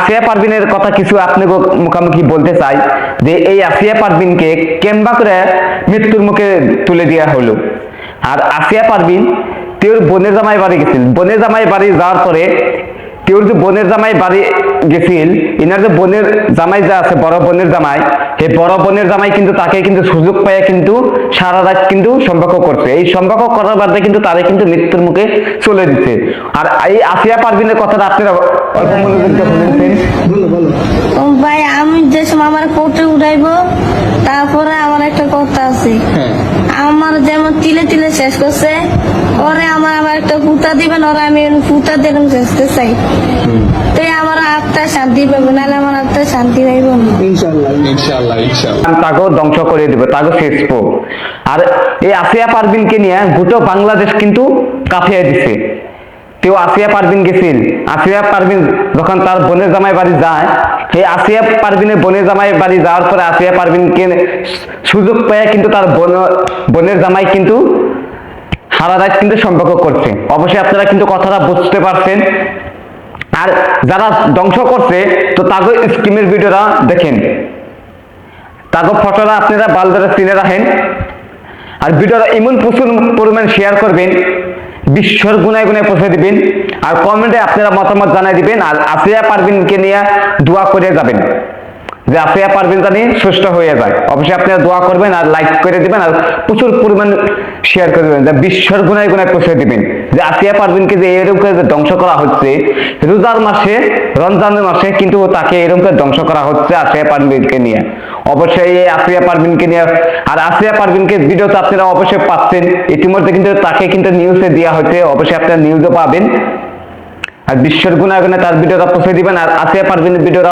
আসিয়া পারভিনের কথা কিছু আপনি মুখামুখি বলতে চাই যে এই আসিয়া পারভিনকে কেমবা করে মৃত্যুর মুখে তুলে দেওয়া হলো। আর আসিয়া পারভিন তোর বোনের জামাই বাড়ি গেছিল, বোনের জামাই বাড়ি যাওয়ার পরে তোর যে বোনের জামাই বাড়ি গেছিল, ইনার যে বোনের জামাই যা আছে, বড় বোনের জামাই, এই বড় বোনের জামাই কিন্তু তাকে কিন্তু সুযোগ পায় কিন্তু সারা রাত কিন্তু সম্পর্ক করছে। এই সম্পর্ক করার বাদে কিন্তু তারে কিন্তু মৃত্যুর মুখে চলে দিচ্ছে। আর এই আসিয়া পারভিনের কথাটা আপনারা অল্প মনোযোগ দিয়ে শুনছেন। ভাই আমি যে সময় আমার কোর্টে উঠাইবো, তারপরে আমার একটা কথা আছে। আমার যেমন তিলে তিলে শেষ করছে, ওরে আমার একটা পুতা দিবেন, ওরা আমি পুতা দিয়ে শেষতে চাই। তো আমার আত্মা শান্তি পাবো, নাহলে আমার আত্মা শান্তি পাইব না। তাকেও ধ্বংস করে দিবে, তাকেও শেষব। আর এই আসিয়া পারভিনকে নিয়ে গোটা বাংলাদেশ কিন্তু কাঁপিয়ে দিছে। কেউ আসিয়া পারভিন গেছিল, আসিয়া পারভিন যখন তার বোনের জামাই বাড়ি যায়, এই আসিয়া পারভিনের বোনের জামাই বাড়ি যাওয়ার পরে আসিয়া পারভিনকে সুযোগ পেয়ে কিন্তু তার বোনের জামাই কিন্তু সারা রাত কিন্তু সম্পর্ক করছে। অবশ্যই আপনারা কিন্তু কথাটা বুঝতে পারছেন। আর যারা ধ্বংস করছে তো তাদের স্কিমের ভিডিওটা দেখেন, তাদের ফটোটা আপনারা বালদারা চিনে রাখেন। আর ভিডিওটা এমন প্রচুর পরিমাণ শেয়ার করবেন, বিশ্বর গুনায় গুনায় পৌঁছে দিবেন। আর কমেন্টে আপনারা মতামত জানাই দিবেন। আর আসিয়া পারভিনকে নিয়ে দোয়া করে যাবেন যে আসিয়া পারভিন জানি সুস্থ হয়ে যায়। অবশ্যই আপনারা দোয়া করবেন আর লাইক করে দিবেন আর প্রচুর পরিমাণ শেয়ার করে দেবেন, যে বিশ্বর গুনায় গুনায় পৌঁছে দিবেন যে আসিয়া পারভিনকে যে এরকম করে ধ্বংস করা হচ্ছে রোজার মাসে, রমজানের মাসে কিন্তু তাকে এরকম করে ধ্বংস করা হচ্ছে আসিয়া পারভিনকে নিয়ে। অবশ্যই এই আসিয়া পারভিনকে নিয়ে, আর আসিয়া পারভিনকে ভিডিও তো আপনারা অবশ্যই পাচ্ছেন ইতিমধ্যে, কিন্তু তাকে কিন্তু নিউজে দেওয়া হয়েছে, অবশ্যই আপনারা নিউজও পাবেন। আর বিশ্বর গুনায় গুনায় তার ভিডিওটা পৌঁছে দিবেন। আর আসিয়া পারভিনের ভিডিওটা